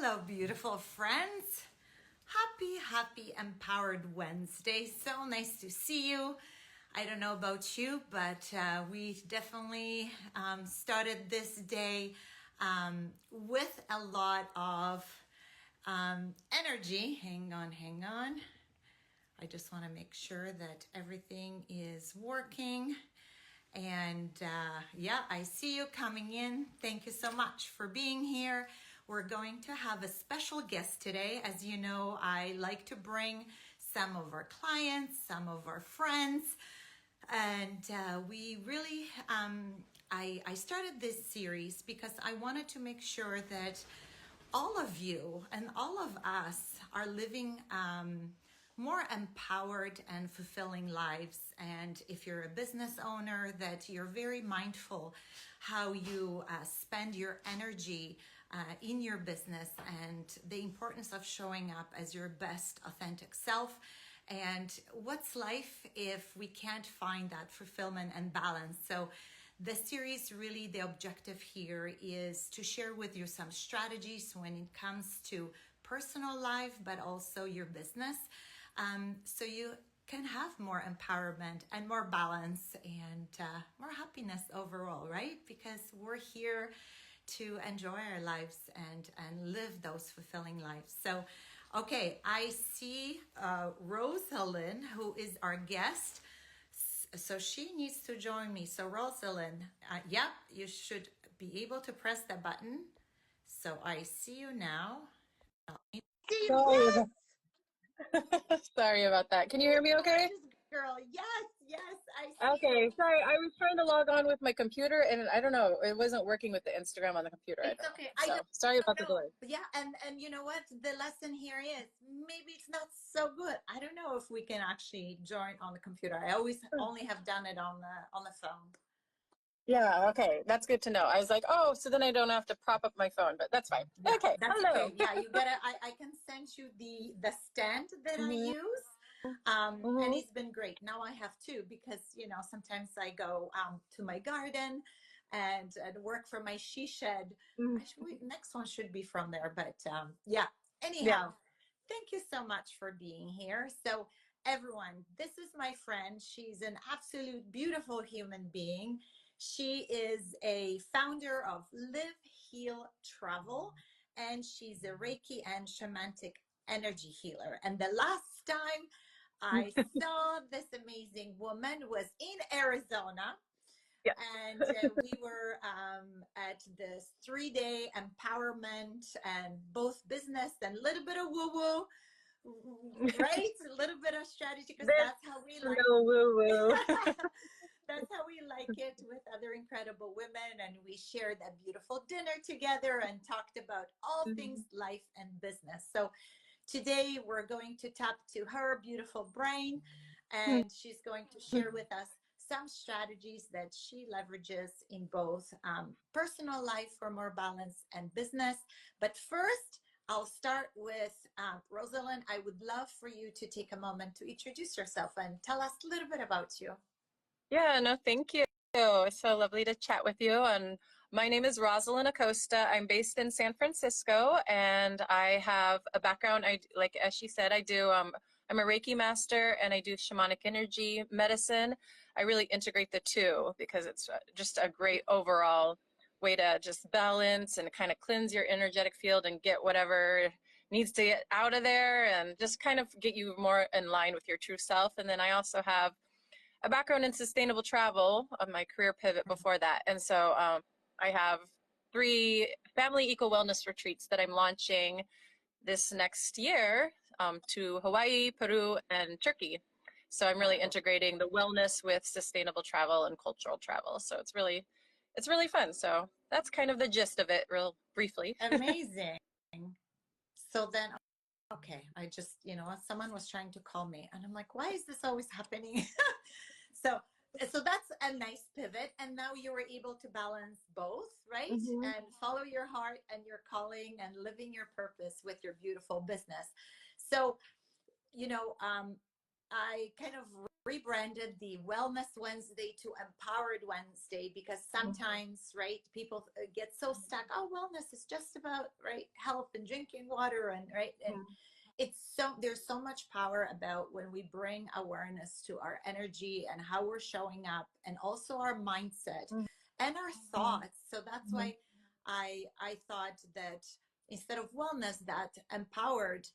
Hello, beautiful friends. Happy, empowered Wednesday. So nice to see you. I don't know about you, but we definitely started this day with a lot of energy. Hang on. I just want to make sure that everything is working. And yeah, I see you coming in. Thank you so much for being here. We're going to have a special guest today. As you know, I like to bring some of our clients, some of our friends, and we really, I started this series because I wanted to make sure that all of you and all of us are living more empowered and fulfilling lives. And if you're a business owner, that you're very mindful how you spend your energy in your business and the importance of showing up as your best authentic self. And what's life if we can't find that fulfillment and balance? So the series, really the objective here is to share with you some strategies when it comes to personal life, but also your business. So you can have more empowerment and more balance and more happiness overall, right? Because we're here to enjoy our lives and live those fulfilling lives. So, okay, I see Rosalyn, who is our guest. So she needs to join me. So Rosalyn, yep, you should be able to press the button. So I see you now. Sorry about, sorry about that. Can you hear me okay? Girl, yes, I see. Okay, sorry. I was trying to log on with my computer and I don't know, it wasn't working with the Instagram on the computer. It's okay. So sorry about the delay. Yeah, and you know what? The lesson here is maybe it's not so good. I don't know if we can actually join on the computer. I always only have done it on the phone. Yeah, okay. That's good to know. I was like, oh, so then I don't have to prop up my phone, but that's fine. Yeah, Okay, that's hello. okay. Yeah, you gotta. I can send you the stand that I use, and it's been great. Now I have two because sometimes I go to my garden and work from my she shed. Actually, next one should be from there, but yeah. Anyhow, thank you so much for being here. So everyone, this is my friend. She's an absolute beautiful human being. She is a founder of Live, Heal, Travel, and she's a Reiki and Shamanic energy healer. And the last time I saw this amazing woman was in Arizona. Yeah. And we were at this 3-day empowerment and both business and a little bit of woo-woo, right? A little bit of strategy, because that's how we like it. That's how we like it with other incredible women. And we shared a beautiful dinner together and talked about all things life and business. So today we're going to tap to her beautiful brain, and she's going to share with us some strategies that she leverages in both personal life for more balance and business. But first, I'll start with Rosalyn. I would love for you to take a moment to introduce yourself and tell us a little bit about you. Yeah, no, thank you. It's so lovely to chat with you. And my name is Rosalyn Acosta. I'm based in San Francisco, and I have a background. Like as she said, I'm a Reiki master, and I do shamanic energy medicine. I really integrate the two because it's just a great overall way to just balance and kind of cleanse your energetic field and get whatever needs to get out of there, and just kind of get you more in line with your true self. And then I also have a background in sustainable travel of my career pivot before that. And so I have 3 family eco wellness retreats that I'm launching this next year to Hawaii, Peru, and Turkey. So I'm really integrating the wellness with sustainable travel and cultural travel. So it's really fun. So that's kind of the gist of it, real briefly. Amazing. So then, okay, I just, someone was trying to call me and I'm like, why is this always happening? So that's a nice pivot. And now you were able to balance both, right? And follow your heart and your calling and living your purpose with your beautiful business. So, I kind of rebranded the Wellness Wednesday to Empowered Wednesday, because sometimes, right, people get so stuck. Oh, wellness is just about, right, health and drinking water, and right, and it's so, there's so much power about when we bring awareness to our energy and how we're showing up, and also our mindset and our thoughts. So that's why I thought that instead of wellness, that empowered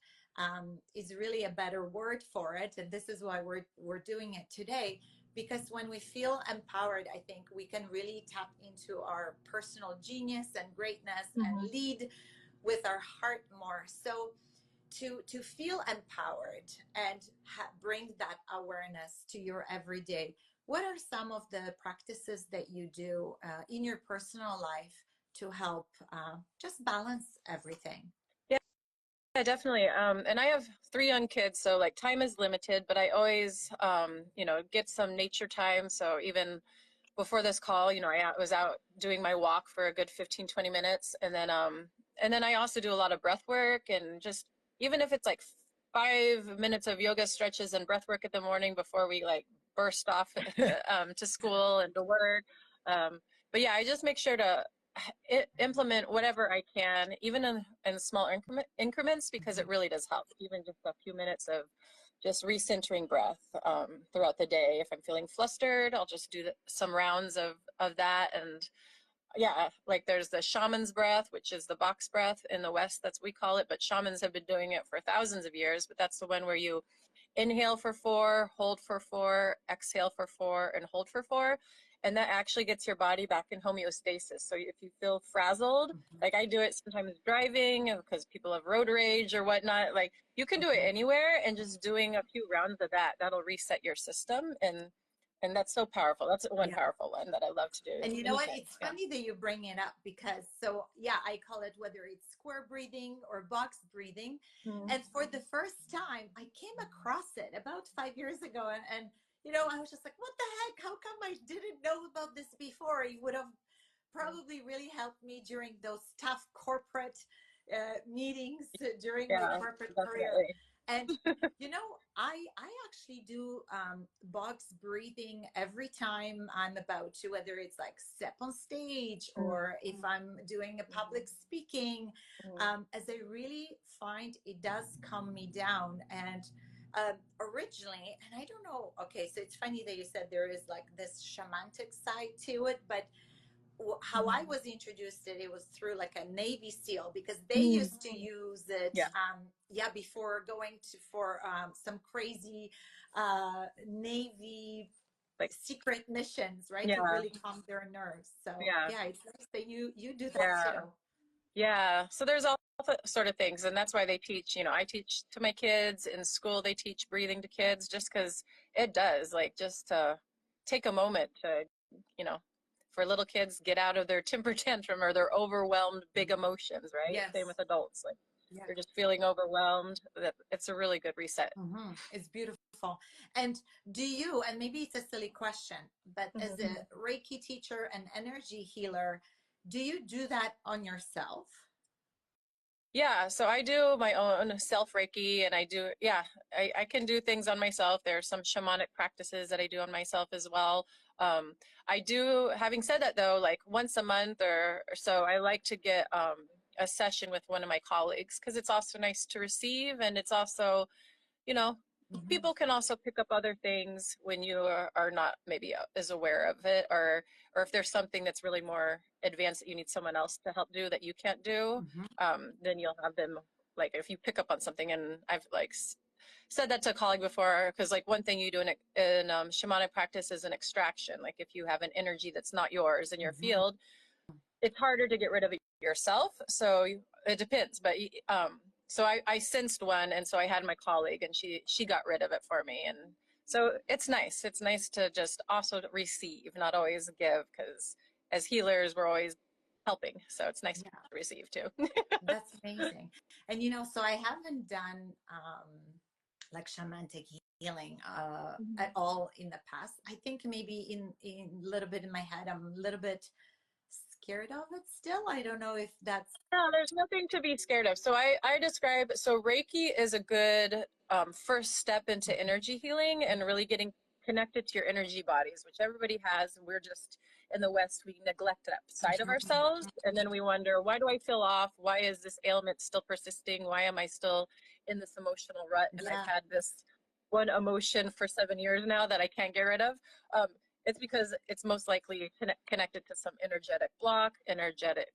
is really a better word for it. And this is why we're doing it today, because when we feel empowered, I think we can really tap into our personal genius and greatness and lead with our heart more. So to feel empowered and bring that awareness to your everyday, what are some of the practices that you do in your personal life to help just balance everything? Yeah, definitely. And I have three young kids, so like time is limited, but I always, get some nature time. So even before this call, I was out doing my walk for a good 15, 20 minutes. And then I also do a lot of breath work, and just, even if it's like 5 minutes of yoga stretches and breath work in the morning before we like burst off to school and to work. But yeah, I just make sure to implement whatever I can, even in small increments, because it really does help. Even just a few minutes of just recentering breath throughout the day. If I'm feeling flustered, I'll just do some rounds of that. And yeah, like there's the shaman's breath, which is the box breath in the West, that's what we call it. But shamans have been doing it for thousands of years. But that's the one where you inhale for 4, hold for 4, exhale for 4, and hold for 4. And that actually gets your body back in homeostasis. So if you feel frazzled, like I do it sometimes driving because people have road rage or whatnot, like you can do it anywhere, and just doing a few rounds of that, that'll reset your system. And that's so powerful. That's one Yeah. powerful one that I love to do. And you know what? Anytime. It's funny that you bring it up, because so yeah, I call it, whether it's square breathing or box breathing. And for the first time, I came across it about 5 years ago, and I was just like, what the heck? How come I didn't know about this before? It would have probably really helped me during those tough corporate meetings during my Yeah, corporate career. definitely. And I actually do box breathing every time I'm about to, whether it's like step on stage or if I'm doing a public speaking, as I really find it does calm me down. And originally, and I don't know, okay, so it's funny that you said there is like this shamanic side to it, but how I was introduced to it, it was through like a Navy SEAL, because they used to use it, Yeah. before going to for some crazy Navy Like, secret missions, right, to yeah, really calm their nerves. So yeah, yeah, it's nice that you do that yeah. too. Yeah, so there's all sort of things, and that's why they teach, I teach to my kids in school, they teach breathing to kids, just because it does, like, just to take a moment to, you know, for little kids, get out of their temper tantrum or their overwhelmed big emotions, right? Yes. Same with adults, like, Yeah. they're just feeling overwhelmed. That it's a really good reset. It's beautiful. And do you, and maybe it's a silly question, but as a Reiki teacher and energy healer, do you do that on yourself? Yeah, so I do my own self Reiki, and I can do things on myself. There are some shamanic practices that I do on myself as well. Um, I do, having said that though, like once a month or so, I like to get a session with one of my colleagues, because it's also nice to receive, and it's also, you know, people can also pick up other things when you are not maybe as aware of it, or if there's something that's really more advanced that you need someone else to help do that you can't do, then you'll have them, like if you pick up on something. And I've like said that to a colleague before, because like one thing you do in shamanic practice is an extraction. Like if you have an energy that's not yours in your field, it's harder to get rid of it yourself. So it depends. But so I sensed one, and so I had my colleague, and she got rid of it for me. And so it's nice. It's nice to just also receive, not always give, because as healers, we're always helping. So it's nice to receive too. That's amazing. And so I haven't done like shamanic healing at all in the past. I think maybe in a little bit in my head, I'm a little bit scared of it still. I don't know if that's No, there's nothing to be scared of. So I describe, so Reiki is a good first step into energy healing and really getting connected to your energy bodies, which everybody has. And we're just in the West, we neglect that side of ourselves. And then we wonder, why do I feel off? Why is this ailment still persisting? Why am I still in this emotional rut? And I've had this one emotion for 7 years now that I can't get rid of. It's because it's most likely connected to some energetic block, energetic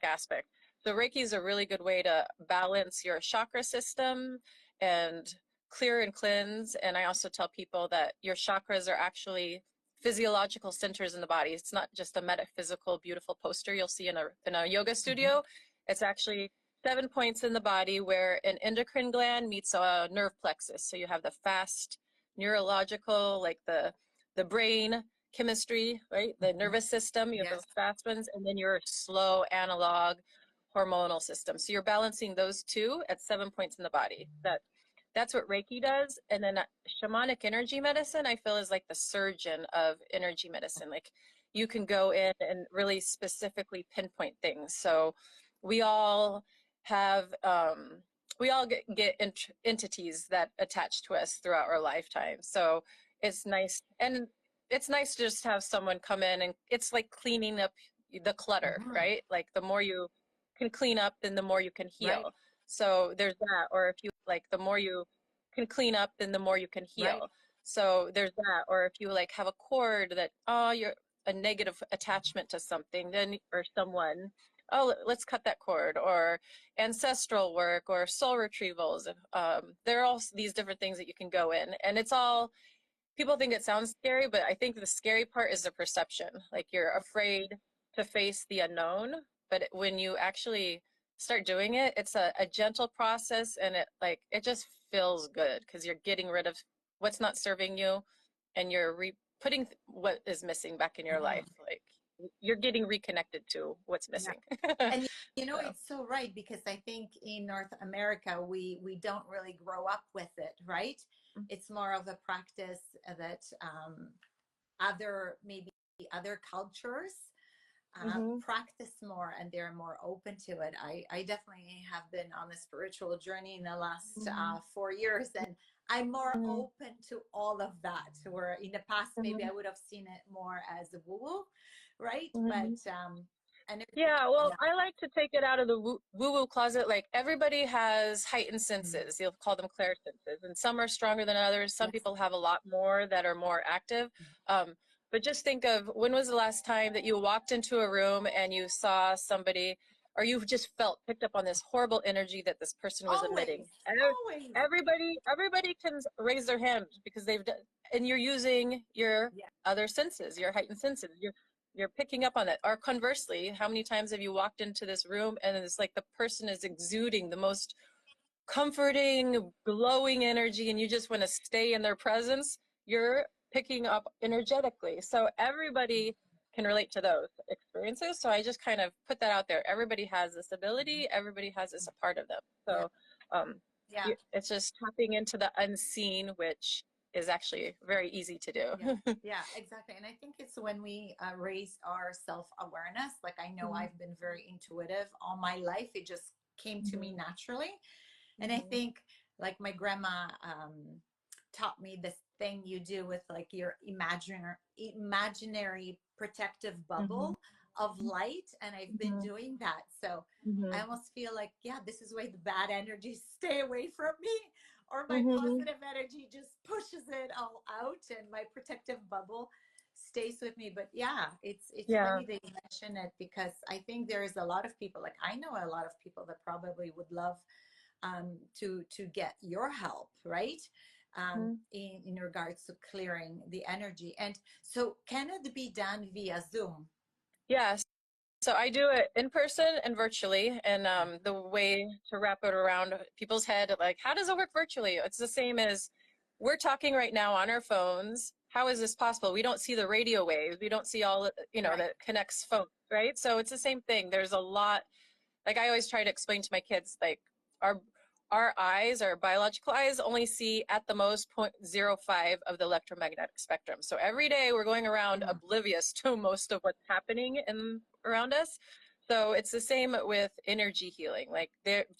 aspect. So Reiki is a really good way to balance your chakra system and clear and cleanse. And I also tell people that your chakras are actually physiological centers in the body. It's not just a metaphysical, beautiful poster you'll see in a yoga studio. It's actually 7 points in the body where an endocrine gland meets a nerve plexus. So you have the fast neurological, like the brain chemistry, right? The nervous system, you have those fast ones, and then your slow analog hormonal system. So you're balancing those two at 7 points in the body. That's what Reiki does. And then shamanic energy medicine, I feel, is like the surgeon of energy medicine. Like you can go in and really specifically pinpoint things. So we all have, get entities that attach to us throughout our lifetime. So it's nice. And it's nice to just have someone come in, and it's like cleaning up the clutter, right? Like the more you can clean up, then the more you can heal. Right. So there's that. Or if you like, the more you can clean up, then the more you can heal. Right. So there's that. Or if you like have a cord that, you're a negative attachment to something, then, or someone, let's cut that cord. Or ancestral work or soul retrievals. There are all these different things that you can go in, and it's all, people think it sounds scary, but I think the scary part is the perception. Like you're afraid to face the unknown, but when you actually start doing it, it's a gentle process, and it just feels good because you're getting rid of what's not serving you, and you're putting what is missing back in your life. Like you're getting reconnected to what's missing. And it's so right, because I think in North America, we don't really grow up with it, right? It's more of a practice that other cultures practice more, and they're more open to it. I definitely have been on a spiritual journey in the last 4 years, and I'm more open to all of that, where in the past maybe I would have seen it more as a woo-woo, right? But I like to take it out of the woo-woo closet. Like everybody has heightened senses. You'll call them clairsenses, and some are stronger than others. Some people have a lot more that are more active. But just think of, when was the last time that you walked into a room and you saw somebody, or you just picked up on this horrible energy that this person was emitting? Everybody can raise their hand because they've done, and you're using your other senses, your heightened senses. You're picking up on that. Or conversely, how many times have you walked into this room and it's like the person is exuding the most comforting, glowing energy, and you just want to stay in their presence? You're picking up energetically. So everybody can relate to those experiences. So I just kind of put that out there. Everybody has this ability. Everybody has this a part of them. So it's just tapping into the unseen, which is actually very easy to do. Yeah, exactly. And I think it's when we raise our self-awareness. Like I know I've been very intuitive all my life. It just came to me naturally. And I think like my grandma taught me this thing you do with like your imaginary protective bubble of light. And I've been doing that. So I almost feel like, this is why the bad energies stay away from me, or my positive energy just pushes it all out, and my protective bubble stays with me. But it's funny that you mention it, because I think there is a lot of people, like I know a lot of people that probably would love to get your help, right? In regards to clearing the energy. And so can it be done via Zoom? Yes. So I do it in person and virtually. And the way to wrap it around people's head, like, how does it work virtually? It's the same as we're talking right now on our phones. How is this possible? We don't see the radio waves. We don't see all, that connects phones, right? So it's the same thing. There's a lot, like I always try to explain to my kids, like our eyes, our biological eyes, only see at the most 0.05 of the electromagnetic spectrum. So every day we're going around oblivious to most of what's happening around us. So it's the same with energy healing. Like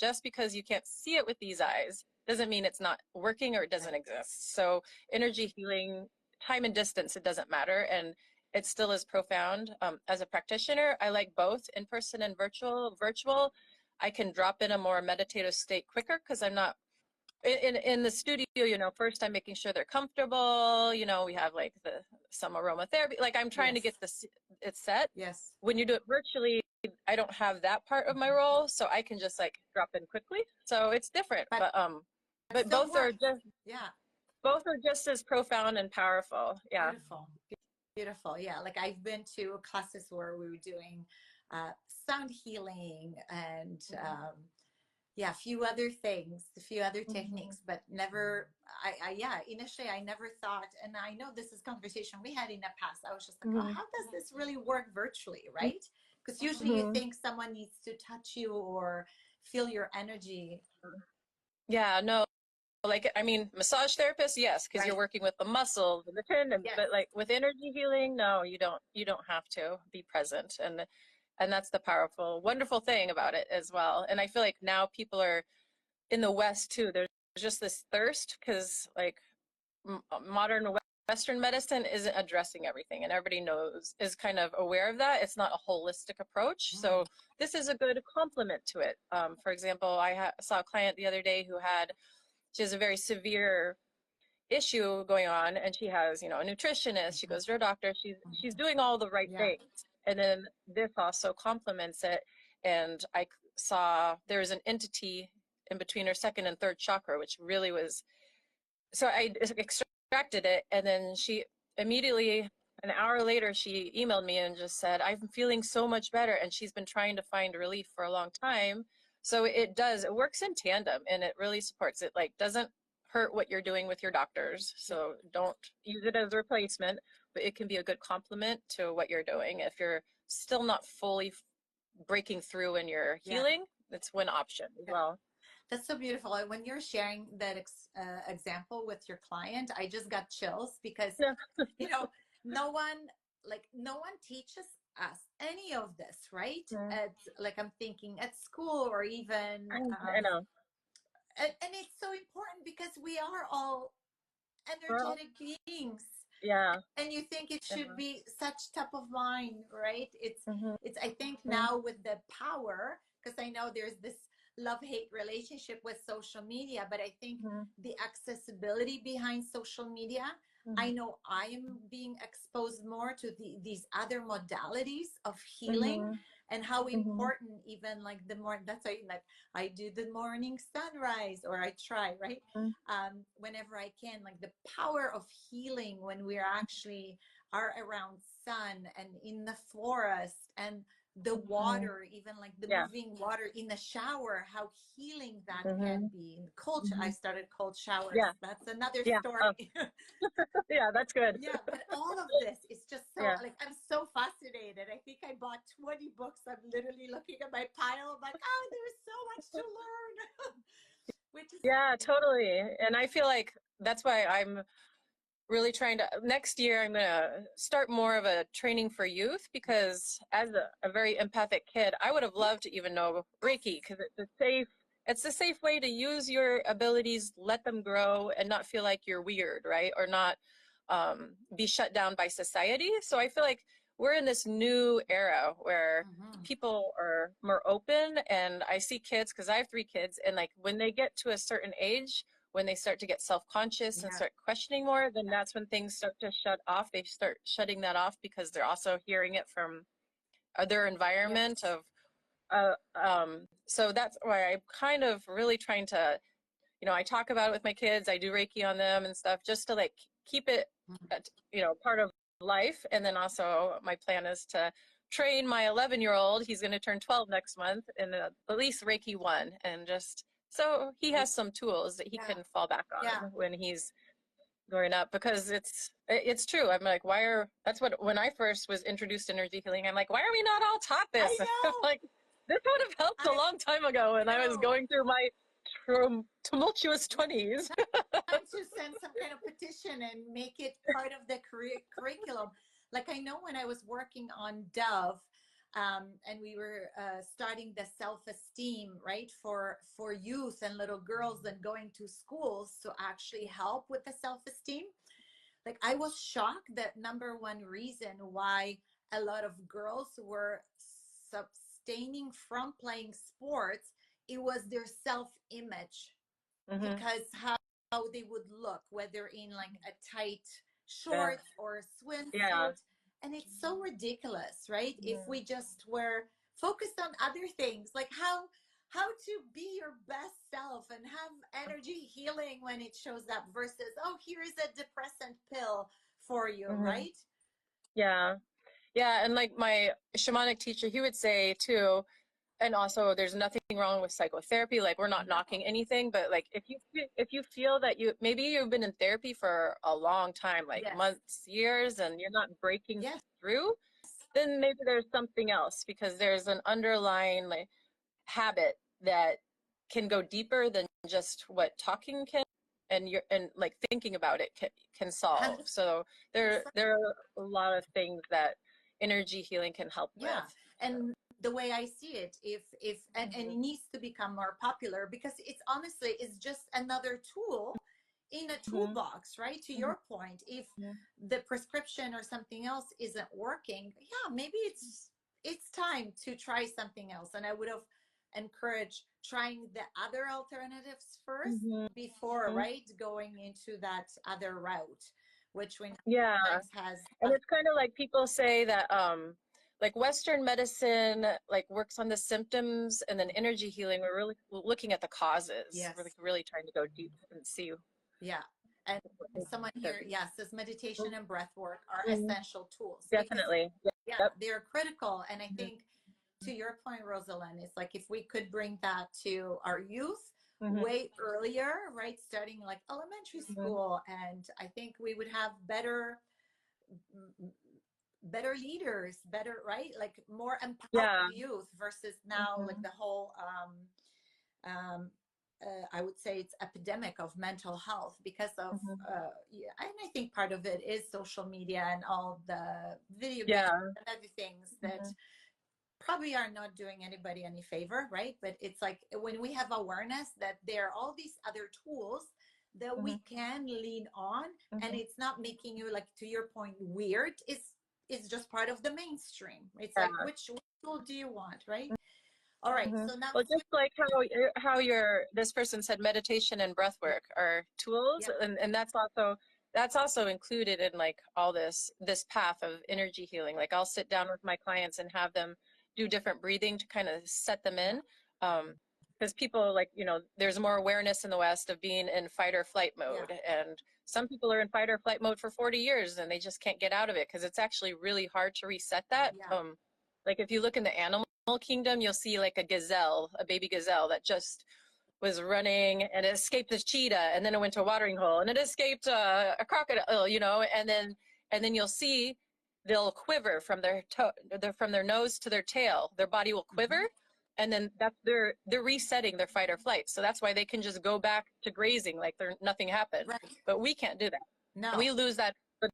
just because you can't see it with these eyes doesn't mean it's not working or it doesn't exist. So energy healing, time and distance, it doesn't matter. And it still is profound. As a practitioner, I like both in person and virtual. Virtual, I can drop in a more meditative state quicker because I'm not in the studio, you know, first I'm making sure they're comfortable, you know, we have like some aromatherapy, like I'm trying to get this it set. Yes. When you do it virtually, I don't have that part of my role, so I can just like drop in quickly. So it's different, but still both are works. just Yeah. both are just as profound and powerful. Yeah. Beautiful. Beautiful. Yeah. Like I've been to classes where we were doing sound healing and yeah, a few other things, a few other techniques, but never, yeah, initially I never thought, and I know this is conversation we had in the past. I was just like, oh, how does this really work virtually, right? Because usually you think someone needs to touch you or feel your energy. Yeah, no, like, I mean, massage therapist, yes, because you're working with the muscles and the tendons, but like with energy healing, no, you don't have to be present. And that's the powerful, wonderful thing about it as well. And I feel like now people are in the West too. There's just this thirst because like modern Western medicine isn't addressing everything, and everybody knows is kind of aware of that. It's not a holistic approach, so this is a good complement to it. For example, I saw a client the other day who she has a very severe issue going on, and she has, you know, a nutritionist, she goes to her doctor, she's doing all the right things, and then this also complements it. And I saw there's an entity in between her second and third chakra, which really was, so I extracted it, and then she immediately, an hour later, she emailed me and just said, I'm feeling so much better. And she's been trying to find relief for a long time. So it works in tandem, and it really supports it. Like, doesn't hurt what you're doing with your doctors. So don't use it as a replacement, but it can be a good complement to what you're doing. If you're still not fully breaking through in your healing, that's one option as well. That's so beautiful. And when you're sharing that example with your client, I just got chills because, you know, no one teaches us any of this, right? Like I'm thinking at school or even, I know. And it's so important because we are all energetic beings. Yeah. And you think it should be such top of mind, right? It's I think now with the power, because I know there's this love-hate relationship with social media, but I think the accessibility behind social media, I know I am being exposed more to these other modalities of healing and how important even like that's why like I do the morning sunrise, or I try, right? Whenever I can, like the power of healing when we actually are around sun and in the forest and the water, even like the moving water in the shower, how healing that can be. In cold, I started cold showers. That's another story. Yeah, that's good. Yeah, but all of this is just so like I'm so fascinated. I think I bought 20 books. I'm literally looking at my pile. I'm like, oh, there's so much to learn. Which is totally. And I feel like that's why I'm really trying to, next year I'm going to start more of a training for youth, because as a very empathic kid, I would have loved to even know Reiki, because it's a safe way to use your abilities, let them grow and not feel like you're weird, right? Or not be shut down by society. So I feel like we're in this new era where people are more open, and I see kids, because I have 3 kids, and like when they get to a certain age, when they start to get self-conscious and start questioning more, then that's when things start to shut off. They start shutting that off because they're also hearing it from their environment of so that's why I'm kind of really trying to, you know, I talk about it with my kids, I do Reiki on them and stuff, just to like keep it you know, part of life. And then also my plan is to train my 11-year-old, he's going to turn 12 next month, in at least Reiki 1, and just so he has some tools that he can fall back on when he's growing up, because it's true. I'm like, that's what, when I first was introduced to energy healing, I'm like, why are we not all taught this? Like, this would have helped a long time ago when I was going through my tumultuous 20s. Time to send some kind of petition and make it part of the curriculum. Like I know when I was working on Dove, and we were starting the self-esteem, right, for youth and little girls and going to schools to actually help with the self-esteem. Like, I was shocked that number one reason why a lot of girls were abstaining from playing sports, it was their self-image, Mm-hmm. because how they would look, whether in like a tight Yeah. shorts or a Yeah. swimsuit. And it's so ridiculous, right? If Mm-hmm. we just were focused on other things, like how to be your best self and have energy healing when it shows up, versus, oh, here's a depressant pill for you, Mm-hmm. right? Yeah. Yeah. And like my shamanic teacher, he would say too, and also there's nothing wrong with psychotherapy. Like we're not No. knocking anything, but like if you feel that maybe you've been in therapy for a long time, like Yes. months, years, and you're not breaking Yes. through, then maybe there's something else because there's an underlying like habit that can go deeper than just what talking can, and you're and like thinking about it can solve. 100%. So there are a lot of things that energy healing can help with. Yeah. And the way I see it, if and Mm-hmm. it needs to become more popular, because it's honestly is just another tool in a Mm-hmm. toolbox, right? To Mm-hmm. your point, if the prescription or something else isn't working, yeah, maybe it's time to try something else. And I would have encouraged trying the other alternatives first Mm-hmm. before, right, going into that other route, which we know Yeah. sometimes has And it's kind of like people say that like Western medicine like works on the symptoms, and then energy healing we're really looking at the causes. yes. We're like really trying to go deep and see Yeah. And what someone the, here, yeah, says meditation and breath work are Mhm. essential tools, because, Definitely. yeah, Yep. they're critical. And I Mhm. think, to your point, Rosalind, it's like if we could bring that to our youth Mhm. way earlier, right? Starting like elementary Mhm. school. And I think we would have better leaders, better, right? Like more empowered Yeah. youth, versus now like Mhm. the whole I would say it's epidemic of mental health because of Mhm. yeah, and I think part of it is social media and all the video games Yeah. and other things that Mhm. probably are not doing anybody any favor, right? But it's like when we have awareness that there are all these other tools that we Mhm. can lean on, and Mhm. it's not making you, like, to your point, weird. It's just part of the mainstream. It's like, Yeah. which tool do you want, right? All right, Mhm. so now Well, just like how your this person said, meditation and breath yeah, work are tools, yeah, and that's also included in like all this path of energy healing. Like I'll sit down with my clients and have them do different breathing to kind of set them yeah, in. Because people like, there's more awareness in the West of being in fight or flight yeah, mode, and some people are in fight or flight mode for 40 years and they just can't get out of it because it's actually really hard to reset that. yeah, Like if you look in the animal kingdom, you'll see like a baby gazelle that just was running and it escaped this cheetah, and then it went to a watering hole, and it escaped a crocodile, and then you'll see they'll quiver from from their nose to their tail. Their body will quiver, hmm, and then they're resetting their fight or flight. So that's why they can just go back to grazing like nothing happened. right. But we can't do that. No, We lose that. But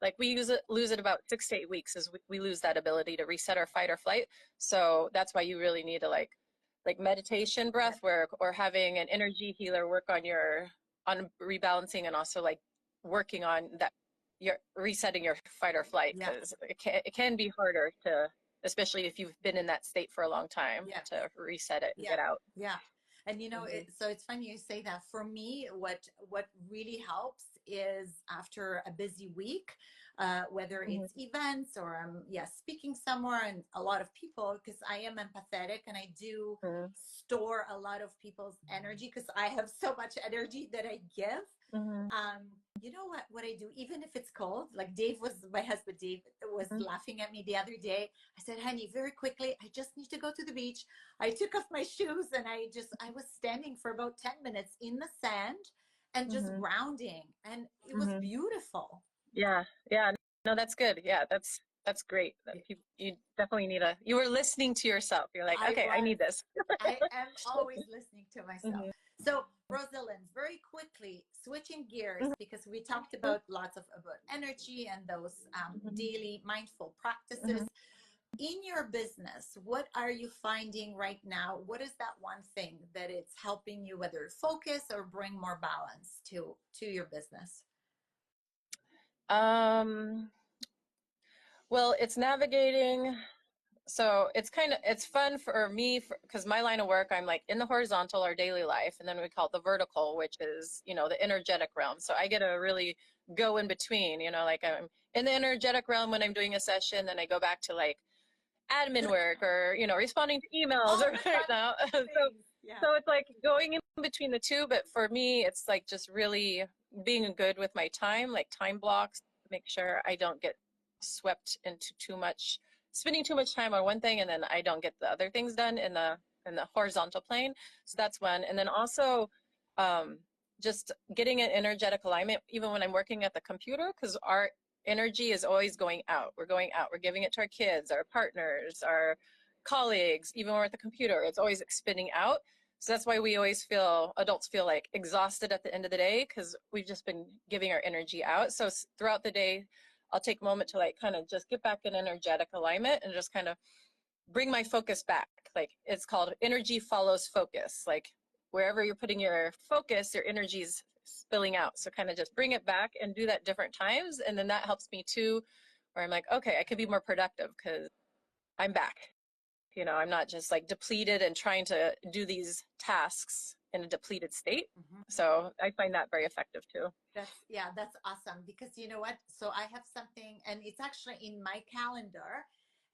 like we lose it about 6 to 8 weeks as we lose that ability to reset our fight or flight. So that's why you really need to like meditation, yeah, breath work, or having an energy healer work on rebalancing, and also like working on that, your resetting your fight or flight, yeah, because it can be harder to, especially if you've been in that state for a long time, yes, to reset it and yeah, get out. yeah. And Hmm. so it's funny you say that. For me, what really helps is after a busy week, whether Hmm. it's events or I'm, yeah, speaking somewhere and a lot of people, because I am empathetic and I do Hmm. store a lot of people's energy because I have so much energy that I give. Hmm. You know what I do, even if it's cold, like Dave was my husband, Dave was laughing at me the other day. I said, honey, very quickly, I just need to go to the beach. I took off my shoes and I was standing for about 10 minutes in the sand and just Hmm. grounding, and it was Hmm. beautiful. Yeah, yeah. No, that's good. Yeah, that's great. That you definitely need you were listening to yourself. You're like, I okay, I was. need this. I am always listening to myself. Hmm. So, Rosalind, very quickly switching gears, Hmm. because we talked about lots of about energy and those Hmm. daily mindful practices. Hmm. in your business, what are you finding right now? What is that one thing that it's helping you, whether focus or bring more balance to your business? Well, it's navigating. So it's fun for me because my line of work, I'm like in the horizontal, our daily life, and then we call it the vertical, which is, the energetic realm. So I get to really go in between, like I'm in the energetic realm when I'm doing a session, then I go back to like admin work or, responding to emails All or the right fun now. So things. Yeah. so it's like going in between the two, but for me, it's like just really being good with my time, like time blocks, make sure I don't get swept into spending too much time on one thing and then I don't get the other things done in the horizontal plane. So that's one. And then also um, just getting an energetic alignment, even when I'm working at the computer, because our energy is always going out. We're going out. We're giving it to our kids, our partners, our colleagues, even when we're at the computer. It's always spinning out. So that's why we always adults feel like exhausted at the end of the day because we've just been giving our energy out. So throughout the day, I'll take a moment to like kind of just get back in energetic alignment and just kind of bring my focus back. Like it's called energy follows focus. Like wherever you're putting your focus, your energy's spilling out. So kind of just bring it back and do that different times. And then that helps me too, where I'm like, okay, I could be more productive because I'm back. I'm not just like depleted and trying to do these tasks in a depleted state. Mhm. So I find that very effective too. That's awesome because you know what? So I have something and it's actually in my calendar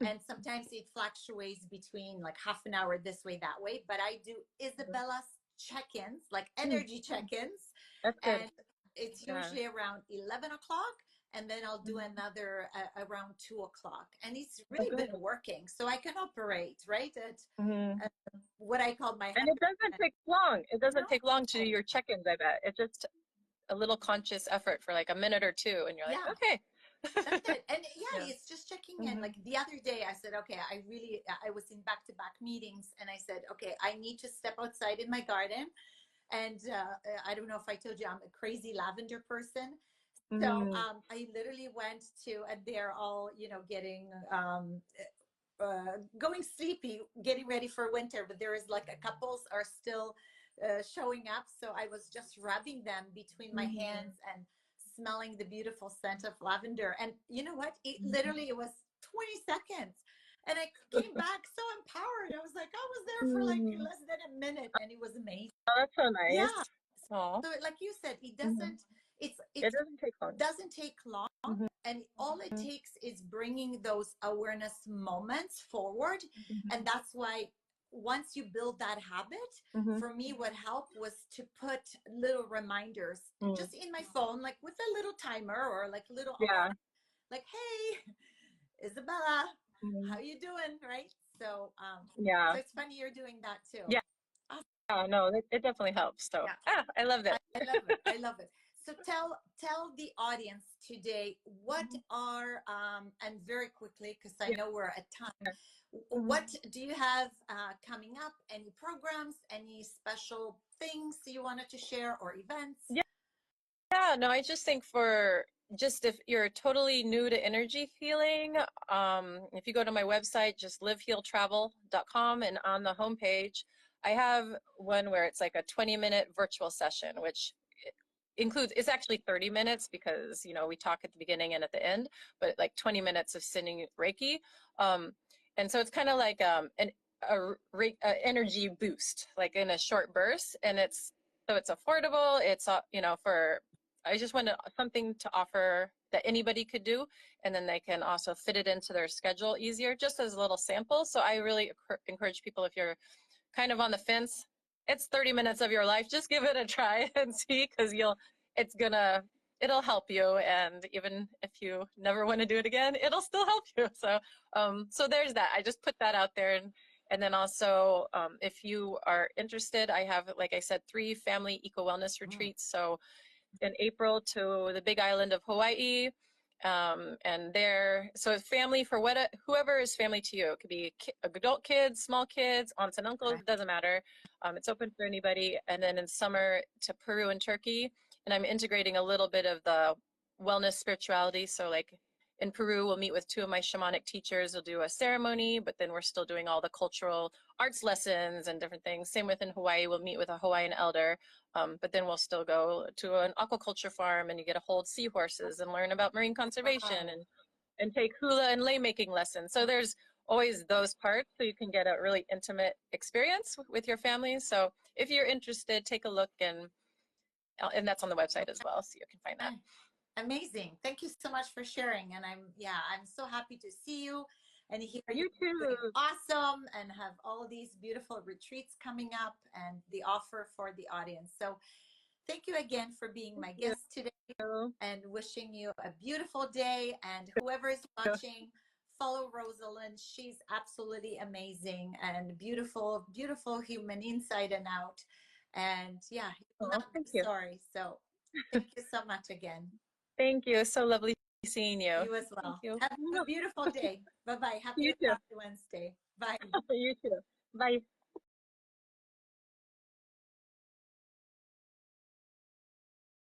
and sometimes it fluctuates between like half an hour this way, that way, but I do Isabella's check-ins, like energy check-ins, That's good. and it's Yeah. usually around 11 o'clock and then I'll do another around 2 o'clock and it's Oh, really good. been working. So I can operate, right? Mm-hmm. At what I call my And it doesn't 100%. take long. It doesn't take long to do No. your check-ins, I bet. It's just a little conscious effort for like a minute or two, and you're like, Yeah. That's okay. it. And yeah, Yeah. it's just checking in. Hmm. Like the other day, I said, okay, I was in back to back meetings and I said, okay, I need to step outside in my garden. And I don't know if I told you, I'm a crazy lavender person. So Mm. I literally went to, and they're all, getting, going sleepy, getting ready for winter, but there is like a couples are still showing up. So I was just rubbing them between my hands and smelling the beautiful scent of lavender. And you know what? It was 20 seconds. And I came back so empowered. I was like, I was there for like Mm. less than a minute and it was amazing. Oh, that's so Yeah. nice. Oh, So like you said, hmm, it it doesn't take long. doesn't take long Hmm. and all it takes is bringing those awareness moments forward, and that's why once you build that habit, Hmm. for me what helped was to put little reminders Mm. just in my phone, like with a little timer or like little alarm, Yeah. like, hey, Isabella, Mm. how you doing, right? So Yeah. so it's funny you're doing that too. Yeah. Awesome. No, it definitely helps. So, Yeah. I love I, it. I love it. I love it. So tell the audience today what are and very quickly because I Yeah. know we're at time. Mhm. What do you have coming up? Any programs? Any special things you wanted to share or events? Yeah. Yeah, no, I just think for just if you're totally new to energy healing, if you go to my website, just livehealtravel.com, and on the homepage, I have one where it's like a 20-minute virtual session, which it's actually 30 minutes because, we talk at the beginning and at the end, but like 20 minutes of sending Reiki. Um, and so it's kind of like a energy boost, like in a short burst. And it's affordable. It's, I just wanted something to offer that anybody could do, and then they can also fit it into their schedule easier, just as a little sample. So I really encourage people, if you're kind of on the fence, it's 30 minutes of your life. Just give it a try and see, because it'll help you. And even if you never want to do it again, it'll still help you. So there's that. I just put that out there. And then also, if you are interested, I have, like I said, 3 family eco wellness Mm. retreats. So in April to the Big Island of Hawaii. And so family for whoever is family to you. It could be adult kids, small kids, aunts and uncles, Okay. it doesn't matter. It's open for anybody. And then in summer to Peru and Turkey. And I'm integrating a little bit of the wellness spirituality. So like in Peru, we'll meet with two of my shamanic teachers. We'll do a ceremony, but then we're still doing all the cultural arts lessons and different things. Same within Hawaii, we'll meet with a Hawaiian elder, but then we'll still go to an aquaculture farm and you get to hold seahorses and learn about marine conservation Wow. and take hula and lei making lessons. So there's always those parts so you can get a really intimate experience with your family. So if you're interested, take a look, and that's on the website as well, so you can find that. Amazing. Thank you so much for sharing. And I'm so happy to see you and hear You you're too. doing awesome and have all these beautiful retreats coming up and the offer for the audience. So thank you again for being my Thank guest today, you. and wishing you a beautiful day. And whoever is watching, follow Rosalyn. She's absolutely amazing and beautiful, beautiful human inside and out. And yeah, you will Oh, not be thank you. sorry. So thank you so much again. Thank you. So lovely seeing you. You as Thank well. you. Have a beautiful day. Bye-bye. Happy You and too. happy Wednesday. Bye. You too. Bye.